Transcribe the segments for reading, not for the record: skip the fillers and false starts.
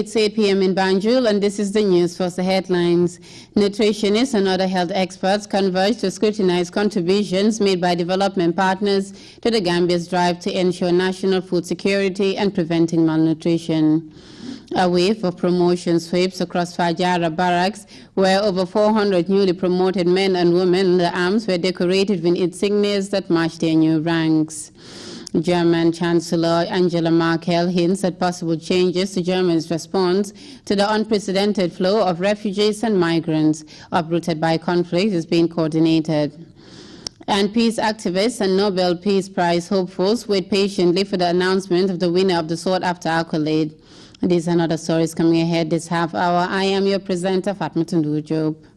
It's 8 p.m. in Banjul, and this is the news. First, the headlines. Nutritionists and other health experts converge to scrutinize contributions made by development partners to the Gambia's drive to ensure national food security and preventing malnutrition. A wave of promotion sweeps across Fajara barracks, where over 400 newly promoted men and women in the arms were decorated with insignias that matched their new ranks. German Chancellor Angela Merkel hints at possible changes to Germany's response to the unprecedented flow of refugees and migrants uprooted by conflict is being coordinated. And peace activists and Nobel Peace Prize hopefuls wait patiently for the announcement of the winner of the sought-after accolade. These and other stories coming ahead this half hour. I am your presenter, FATOUMATA JOBE.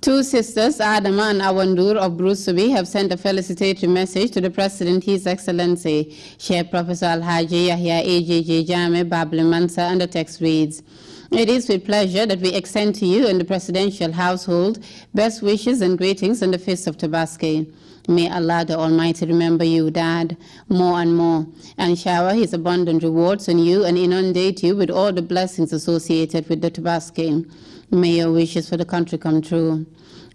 Two sisters, Adama and NDURE of Brusubi, have sent a felicitatory message to the President, His Excellency, Sheikh Professor Alhaji Yahya AJJ Jame Babli Mansa, and the text reads, "It is with pleasure that we extend to you and the presidential household best wishes and greetings on the feast of Tabaski. May Allah the Almighty remember you, Dad, more and more, and shower His abundant rewards on you and inundate you with all the blessings associated with the Tabaski. May your wishes for the country come true."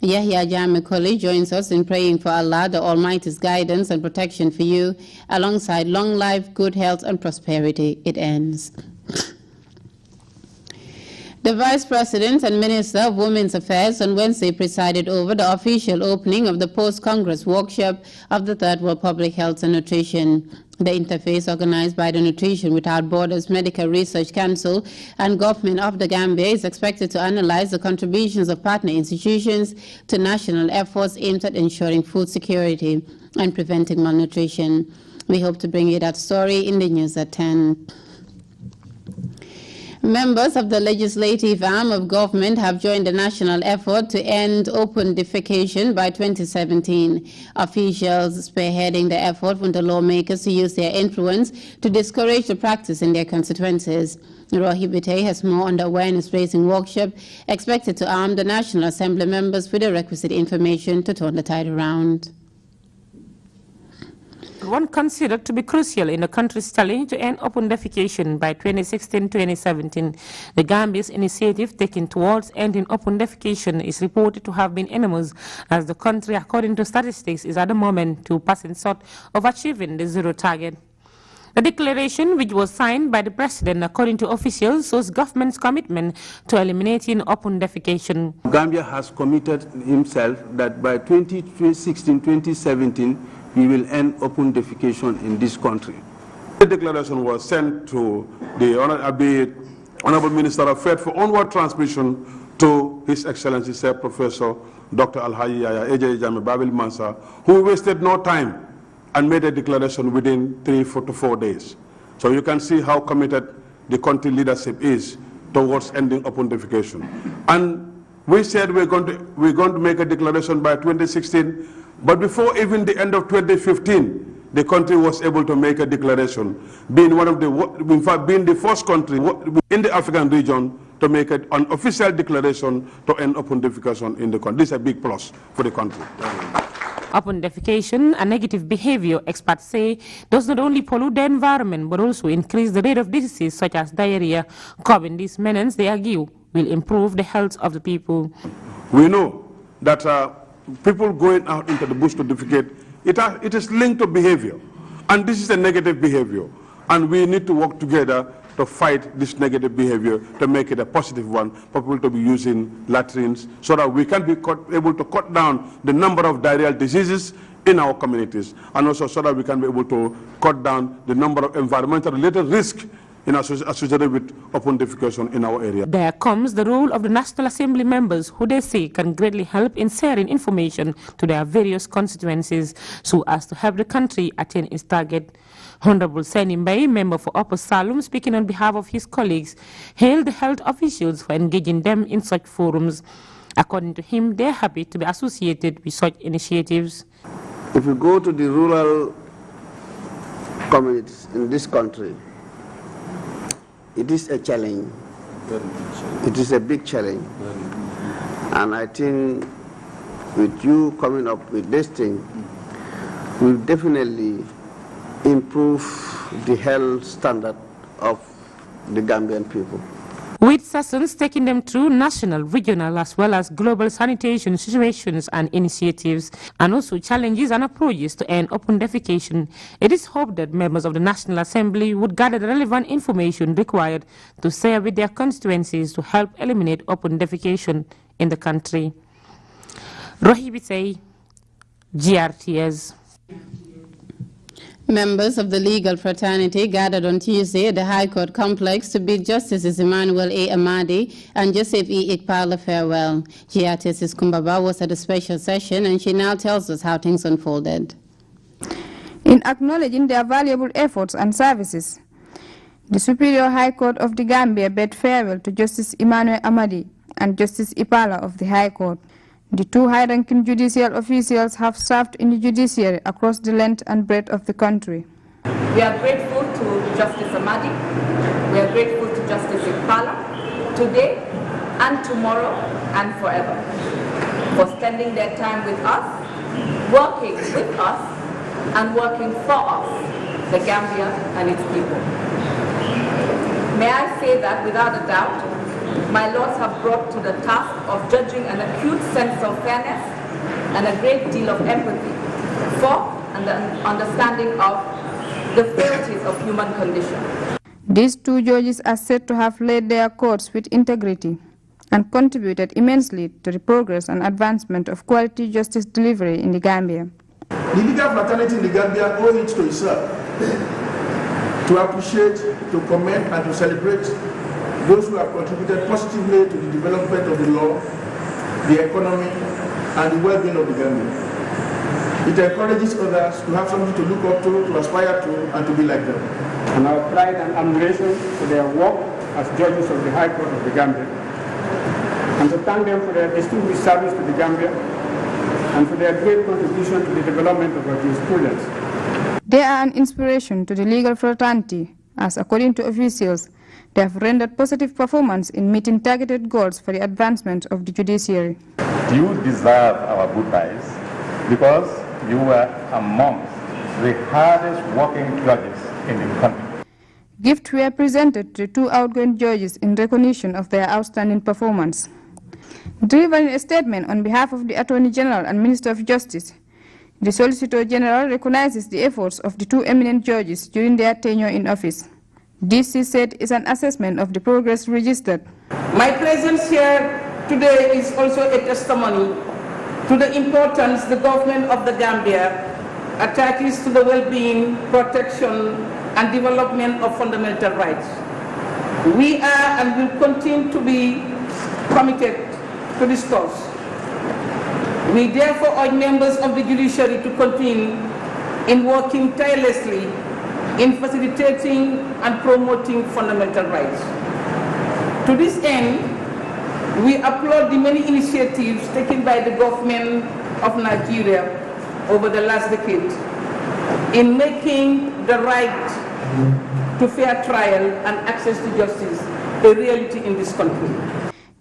Yahya Jame Koli joins us in praying for Allah the Almighty's guidance and protection for you, alongside long life, good health, and prosperity. It ends. The Vice President and Minister of Women's Affairs on Wednesday presided over the official opening of the post-Congress workshop of the Third World Public Health and Nutrition. The interface, organized by the Nutrition Without Borders Medical Research Council and Government of the Gambia, is expected to analyze the contributions of partner institutions to national efforts aimed at ensuring food security and preventing malnutrition. We hope to bring you that story in the news at 10. Members of the legislative arm of government have joined the national effort to end open defecation by 2017. Officials spearheading the effort want the lawmakers to use their influence to discourage the practice in their constituencies. Rohi Bite has more on the awareness-raising workshop expected to arm the National Assembly members with the requisite information to turn the tide around. One considered to be crucial in the country's challenge to end open defecation by 2016-2017. The Gambia's initiative taken towards ending open defecation is reported to have been enormous, as the country, according to statistics, is at the moment 2% short of achieving the zero target. The declaration, which was signed by the President, according to officials, shows government's commitment to eliminating open defecation. Gambia has committed himself that by 2016-2017, we will end open defecation in this country. The declaration was sent to the Honorable Minister of Health for onward transmission to His Excellency, Sir Professor Dr. Alhaji Yahya AJJ Jame Babli Mansa, who wasted no time and made a declaration within 3 to 4 days. So you can see how committed the country leadership is towards ending open defecation. And we said we're going to make a declaration by 2016. But before even the end of 2015, the country was able to make a declaration, being being the first country in the African region to make an official declaration to end open defecation in the country. This is a big plus for the country. Open defecation and negative behavior, experts say, does not only pollute the environment but also increase the rate of diseases such as diarrhea. Curbing these menace, they argue, will improve the health of the people. We know that people going out into the bush to defecate, it is linked to behavior. And this is a negative behavior. And we need to work together to fight this negative behavior, to make it a positive one, for people to be using latrines, so that we can be able to cut down the number of diarrheal diseases in our communities, and also so that we can be able to cut down the number of environmental-related risks associated with open defecation in our area. There comes the role of the National Assembly members, who they say can greatly help in sharing information to their various constituencies so as to help the country attain its target. Honorable Sanim Bay, member for Upper Salum, speaking on behalf of his colleagues, hailed the health officials for engaging them in such forums. According to him, they are happy to be associated with such initiatives. If you go to the rural communities in this country, it is a challenge. It is a big challenge. And I think with you coming up with this thing, will definitely improve the health standard of the Gambian people. With sessions taking them through national, regional, as well as global sanitation situations and initiatives, and also challenges and approaches to end open defecation, it is hoped that members of the National Assembly would gather the relevant information required to share with their constituencies to help eliminate open defecation in the country. Rohibitei, GRTS. Members of the legal fraternity gathered on Tuesday at the High Court complex to bid Justices Emmanuel A. Amadi and Joseph E. Ikpala farewell. GRTS's Kumbaba was at a special session, and she now tells us how things unfolded. In acknowledging their valuable efforts and services, the Superior High Court of the Gambia bid farewell to Justice Emmanuel Amadi and Justice Ikpala of the High Court. The two high-ranking judicial officials have served in the judiciary across the length and breadth of the country. We are grateful to Justice Amadi, we are grateful to Justice Ikpala, today and tomorrow and forever, for spending their time with us, working with us, and working for us, the Gambia and its people. May I say that without a doubt, my lords have brought to the task of judging an acute sense of fairness and a great deal of empathy for and the understanding of the frailties of human condition. These two judges are said to have led their courts with integrity and contributed immensely to the progress and advancement of quality justice delivery in the Gambia. The legal fraternity in the Gambia owe it to itself to appreciate, to commend, and to celebrate those who have contributed positively to the development of the law, the economy, and the well-being of the Gambia. It encourages others to have something to look up to aspire to, and to be like them. And our pride and admiration for their work as judges of the High Court of the Gambia, and to thank them for their distinguished service to the Gambia and for their great contribution to the development of our jurisprudence. They are an inspiration to the legal fraternity, as according to officials, they have rendered positive performance in meeting targeted goals for the advancement of the judiciary. You deserve our goodbyes because you were amongst the hardest working judges in the country. Gifts were presented to the two outgoing judges in recognition of their outstanding performance. Delivering a statement on behalf of the Attorney General and Minister of Justice, the Solicitor General recognizes the efforts of the two eminent judges during their tenure in office. This, he said, is an assessment of the progress registered. My presence here today is also a testimony to the importance the government of the Gambia attaches to the well-being, protection, and development of fundamental rights. We are and will continue to be committed to this cause. We therefore urge members of the judiciary to continue in working tirelessly in facilitating and promoting fundamental rights. To this end, we applaud the many initiatives taken by the government of Nigeria over the last decade in making the right to fair trial and access to justice a reality in this country.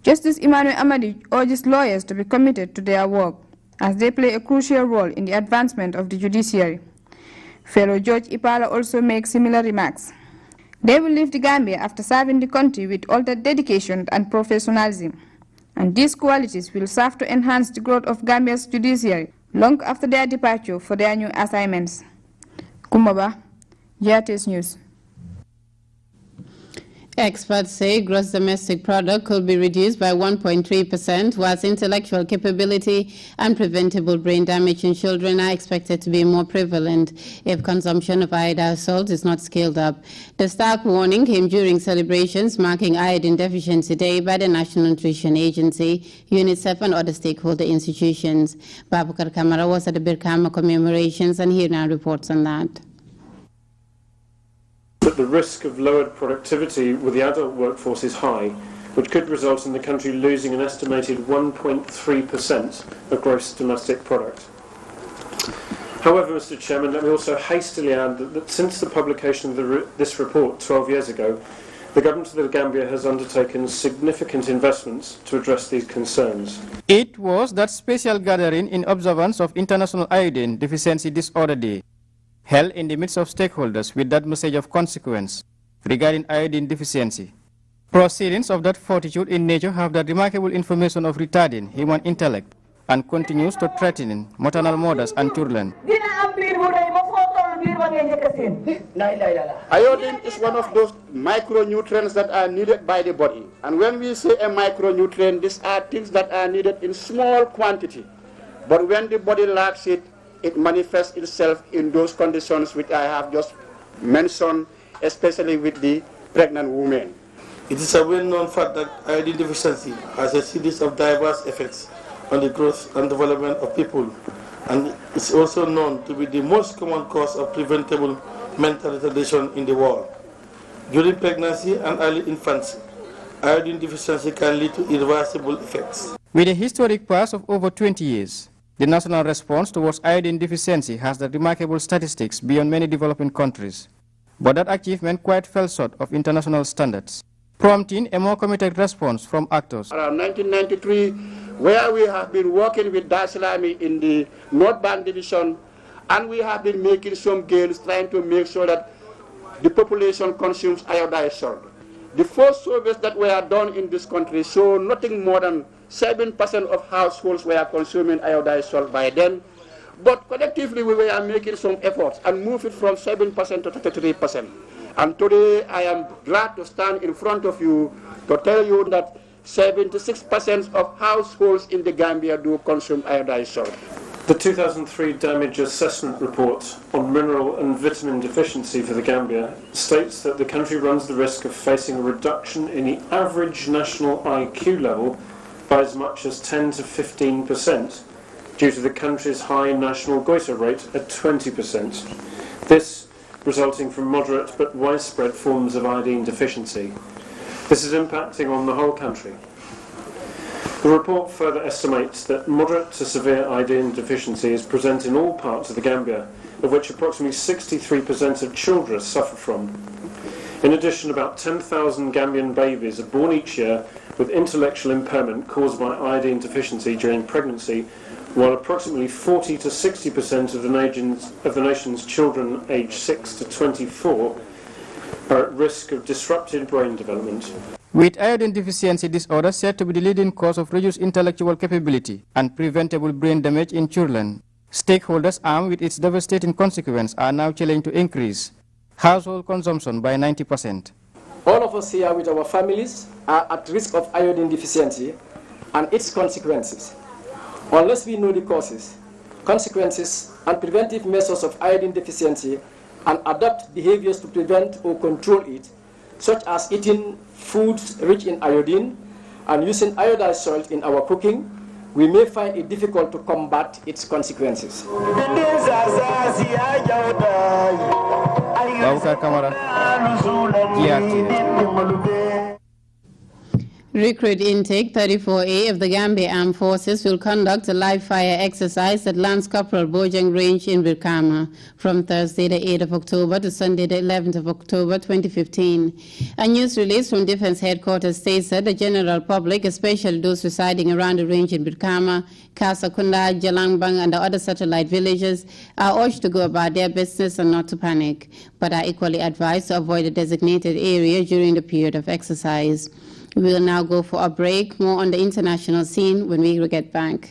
Justice Emmanuel Amadi urges lawyers to be committed to their work, as they play a crucial role in the advancement of the judiciary. Fellow Judge Ikpala also makes similar remarks. They will leave the Gambia after serving the country with all the dedication and professionalism, and these qualities will serve to enhance the growth of Gambia's judiciary long after their departure for their new assignments. Kumaba, GRTS News. Experts say gross domestic product could be reduced by 1.3%, whilst intellectual capability and preventable brain damage in children are expected to be more prevalent if consumption of iodine salt is not scaled up. The stark warning came during celebrations marking Iodine Deficiency Day by the National Nutrition Agency, UNICEF, and other stakeholder institutions. Babukar Kamara was at the Birkama commemorations, and here now reports on that. But the risk of lowered productivity with the adult workforce is high, which could result in the country losing an estimated 1.3% of gross domestic product. However, Mr. Chairman, let me also hastily add that since the publication of this report 12 years ago, The government of the Gambia has undertaken significant investments to address these concerns. It was that special gathering in observance of International Iodine Deficiency Disorder Day, held in the midst of stakeholders with that message of consequence regarding iodine deficiency. Proceedings of that fortitude in nature have that remarkable information of retarding human intellect and continues to threaten maternal mothers and children. Iodine is one of those micronutrients that are needed by the body. And when we say a micronutrient, these are things that are needed in small quantity. But when the body lacks it, it manifests itself in those conditions which I have just mentioned, especially with the pregnant women. It is a well-known fact that iodine deficiency has a series of diverse effects on the growth and development of people, and it's also known to be the most common cause of preventable mental retardation in the world. During pregnancy and early infancy, iodine deficiency can lead to irreversible effects. With a historic past of over 20 years, the national response towards iodine deficiency has the remarkable statistics beyond many developing countries. But that achievement quite fell short of international standards, prompting a more committed response from actors. Around 1993, where we have been working with Dar Salami in the North Bank Division, and we have been making some gains trying to make sure that the population consumes iodized salt. The first surveys that were done in this country show nothing more than 7% of households were consuming iodized salt by then. But collectively we were making some efforts and moved it from 7% to 33%. And today I am glad to stand in front of you to tell you that 76% of households in the Gambia do consume iodized salt. The 2003 Damage Assessment Report on Mineral and Vitamin Deficiency for the Gambia states that the country runs the risk of facing a reduction in the average national IQ level by as much as 10 to 15% due to the country's high national goiter rate at 20%. This resulting from moderate but widespread forms of iodine deficiency. This is impacting on the whole country. The report further estimates that moderate to severe iodine deficiency is present in all parts of the Gambia, of which approximately 63% of children suffer from. In addition, about 10,000 Gambian babies are born each year with intellectual impairment caused by iodine deficiency during pregnancy, while approximately 40 to 60% of the nation's children aged 6 to 24 are at risk of disrupted brain development. With iodine deficiency disorder said to be the leading cause of reduced intellectual capability and preventable brain damage in children, stakeholders armed with its devastating consequence are now challenged to increase household consumption by 90%. All of us here with our families are at risk of iodine deficiency and its consequences. Unless we know the causes, consequences, and preventive measures of iodine deficiency and adopt behaviors to prevent or control it, such as eating foods rich in iodine and using iodized salt in our cooking, we may find it difficult to combat its consequences. Recruit Intake 34A of the Gambia Armed Forces will conduct a live fire exercise at Lance Corporal Bojang Range in Birkama from Thursday the 8th of October to Sunday the 11th of October 2015. A news release from Defense Headquarters states that the general public, especially those residing around the range in Birkama, Kasakunda, Jalangbang and the other satellite villages, are urged to go about their business and not to panic, but are equally advised to avoid the designated area during the period of exercise. We will now go for a break. More on the international scene when we get back.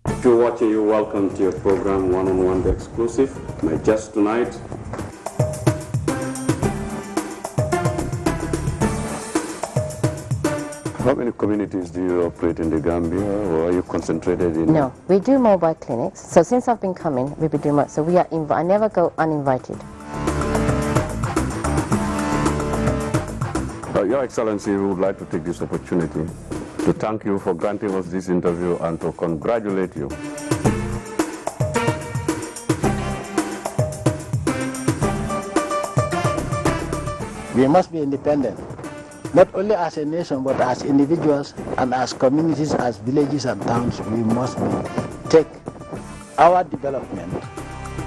If you're watching, you're welcome to your program One-on-One, the exclusive. My guest tonight, how many communities do you operate in the Gambia, or are you concentrated in? No, we do mobile clinics. So since I've been coming, we've been doing more. So we are. I never go uninvited. Your Excellency, we would like to take this opportunity to thank you for granting us this interview and to congratulate you. We must be independent. not only as a nation, but as individuals and as communities, as villages and towns, we must take our development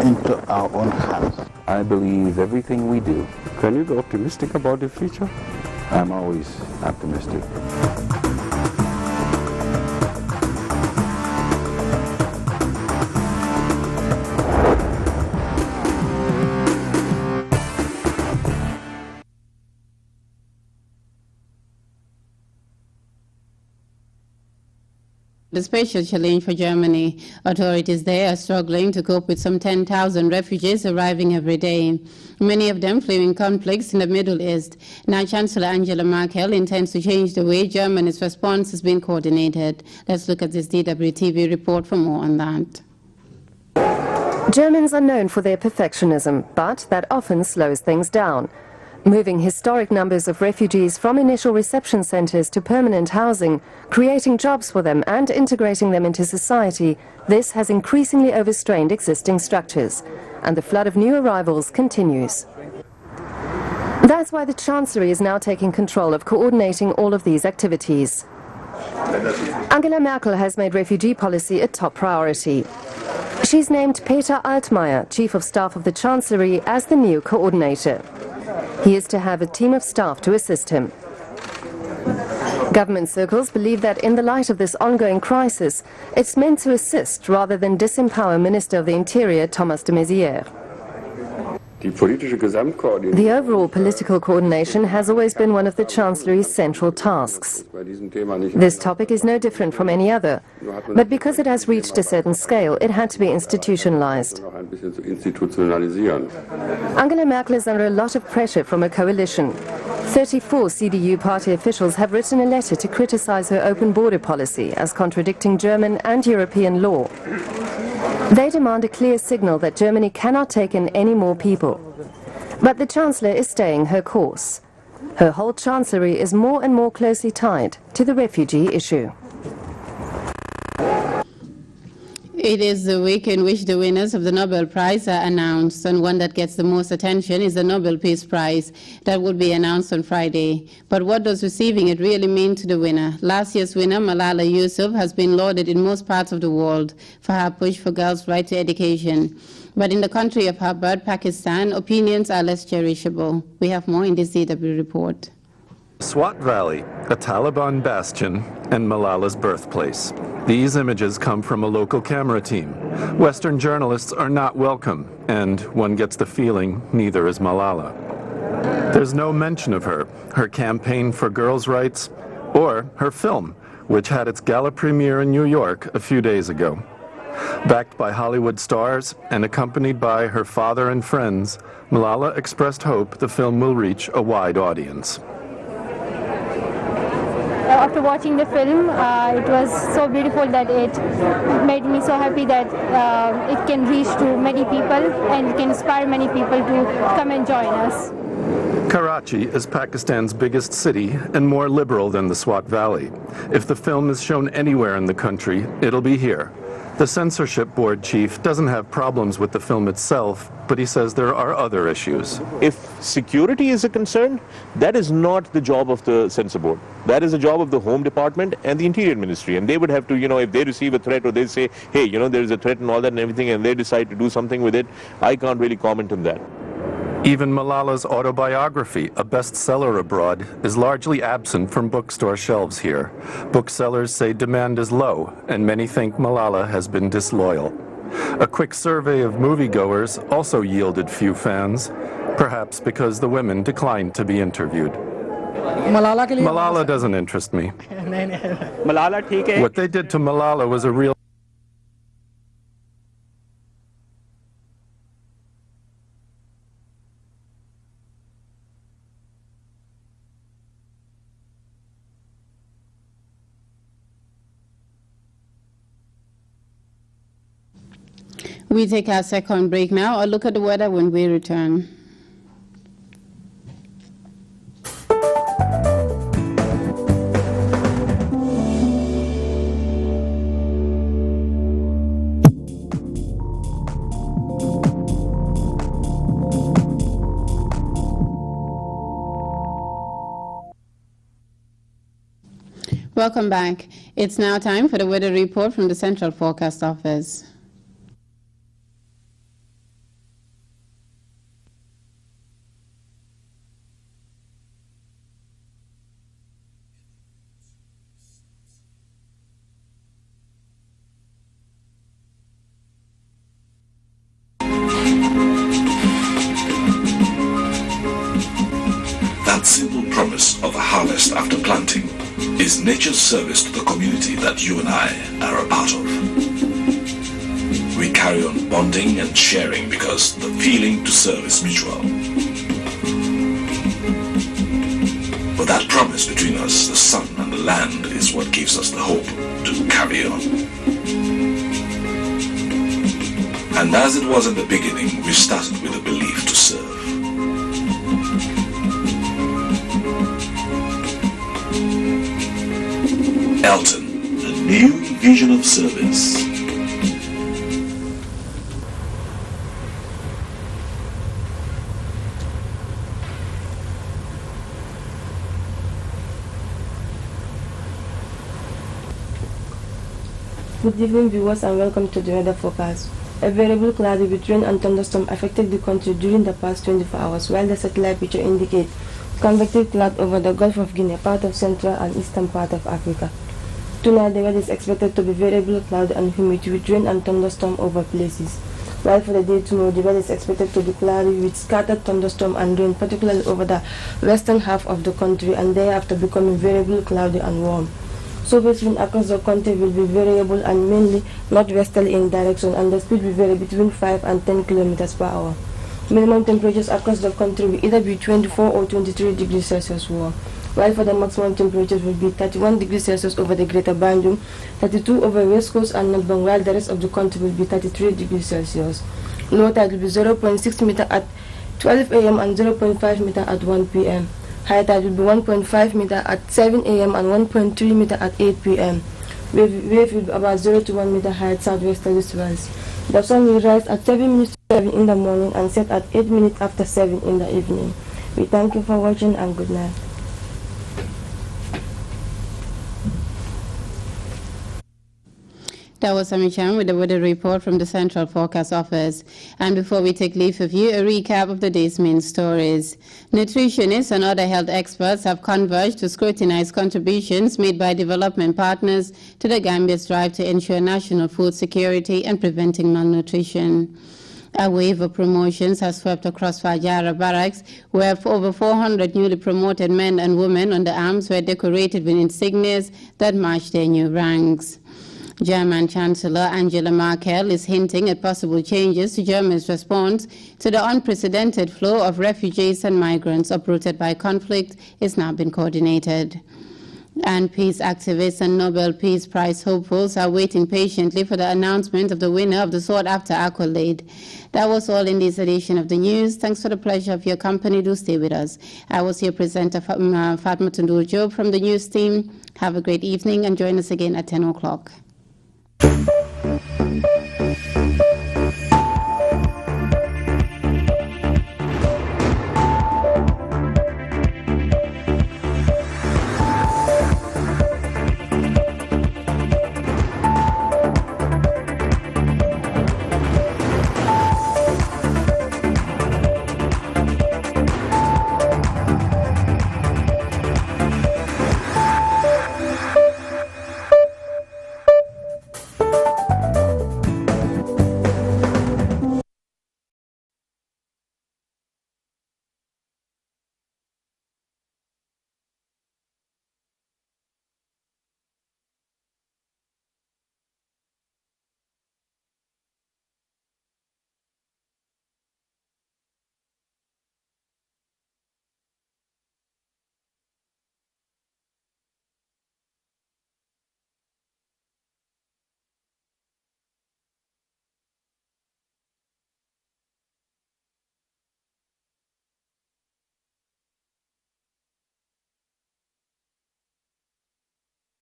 into our own hands. I believe everything we do. Can you be optimistic about the future? I'm always optimistic. The special challenge for Germany. Authorities there are struggling to cope with some 10,000 refugees arriving every day, many of them fleeing conflicts in the Middle East. Now, Chancellor Angela Merkel intends to change the way Germany's response has been coordinated. Let's look at this DWTV report for more on that. Germans are known for their perfectionism, but that often slows things down. Moving historic numbers of refugees from initial reception centres to permanent housing, creating jobs for them and integrating them into society, this has increasingly overstrained existing structures, and the flood of new arrivals continues. That's why the Chancellery is now taking control of coordinating all of these activities. Angela Merkel has made refugee policy a top priority. She's named Peter Altmaier, Chief of Staff of the Chancellery, as the new coordinator. He is to have a team of staff to assist him. Government circles believe that in the light of this ongoing crisis, it's meant to assist rather than disempower Minister of the Interior Thomas de Maizière. The overall political coordination has always been one of the Chancellery's central tasks. This topic is no different from any other, but because it has reached a certain scale, it had to be institutionalized. Angela Merkel is under a lot of pressure from a coalition. 34 CDU party officials have written a letter to criticize her open border policy as contradicting German and European law. They demand a clear signal that Germany cannot take in any more people. But the Chancellor is staying her course. Her whole Chancellery is more and more closely tied to the refugee issue. It is the week in which the winners of the Nobel Prize are announced, and one that gets the most attention is the Nobel Peace Prize that will be announced on Friday. But what does receiving it really mean to the winner? Last year's winner, Malala Yousafzai, has been lauded in most parts of the world for her push for girls' right to education. But in the country of her birth, Pakistan, opinions are less cherishable. We have more in this DW report. Swat Valley, a Taliban bastion, and Malala's birthplace. These images come from a local camera team. Western journalists are not welcome, and one gets the feeling neither is Malala. There's no mention of her campaign for girls' rights, or her film, which had its gala premiere in New York a few days ago. Backed by Hollywood stars and accompanied by her father and friends, Malala expressed hope the film will reach a wide audience. After watching the film, it was so beautiful that it made me so happy that it can reach to many people and it can inspire many people to come and join us. Karachi is Pakistan's biggest city and more liberal than the Swat Valley. If the film is shown anywhere in the country, it'll be here. The censorship board chief doesn't have problems with the film itself, but he says there are other issues. If security is a concern, that is not the job of the censor board. That is the job of the Home Department and the Interior Ministry. And they would have to, if they receive a threat or they say, hey, there is a threat and all that and everything, and they decide to do something with it, I can't really comment on that. Even Malala's autobiography, a bestseller abroad, is largely absent from bookstore shelves here. Booksellers say demand is low, and many think Malala has been disloyal. A quick survey of moviegoers also yielded few fans, perhaps because the women declined to be interviewed. Malala doesn't interest me. What they did to Malala was a real... We take our second break now. I'll look at the weather when we return. Welcome back. It's now time for the weather report from the Central Forecast Office. That simple promise of a harvest after planting is nature's service to the community that you and I are a part of. We carry on bonding and sharing because the feeling to serve is mutual. But that promise between us, the sun and the land, is what gives us the hope to carry on. And as it was in the beginning, we started with a belief to serve. Elton, a new vision of service. Good evening, viewers, and welcome to the weather forecast. A variable cloudy with rain and thunderstorm affected the country during the past 24 hours, while the satellite picture indicates convective cloud over the Gulf of Guinea, part of central and eastern part of Africa. Tonight, the weather is expected to be variable cloudy and humid with rain and thunderstorm over places. While for the day tomorrow, the weather is expected to be cloudy with scattered thunderstorm and rain, particularly over the western half of the country, and thereafter becoming variable cloudy and warm. Surface wind across the country will be variable and mainly northwesterly in direction, and the speed will vary between 5 and 10 km per hour. Minimum temperatures across the country will either be 24 or 23 degrees Celsius warm, while for the maximum temperatures will be 31 degrees Celsius over the Greater Bandung, 32 over West Coast and North Bank, while the rest of the country will be 33 degrees Celsius. Low tide will be 0.6 meter at 12 a.m. and 0.5 meter at 1 p.m. High tide will be 1.5 meter at 7 a.m. and 1.3 meter at 8 p.m. Wave will be about 0 to 1 meter high at southwesterly swells. The sun will rise at 7 minutes to 7 in the morning and set at 8 minutes after 7 in the evening. We thank you for watching and good night. That was Samichan with the weather report from the Central Forecast Office. And before we take leave of you, a recap of the day's main stories. Nutritionists and other health experts have converged to scrutinize contributions made by development partners to the Gambia's drive to ensure national food security and preventing malnutrition. A wave of promotions has swept across Fajara Barracks, where over 400 newly promoted men and women under arms were decorated with insignias that match their new ranks. German Chancellor Angela Merkel is hinting at possible changes to Germany's response to the unprecedented flow of refugees and migrants uprooted by conflict is now being coordinated. And peace activists and Nobel Peace Prize hopefuls are waiting patiently for the announcement of the winner of the sought-after accolade. That was all in this edition of the news. Thanks for the pleasure of your company. Do stay with us. I was your presenter, FATOUMATA JOBE from the news team. Have a great evening and join us again at 10 o'clock.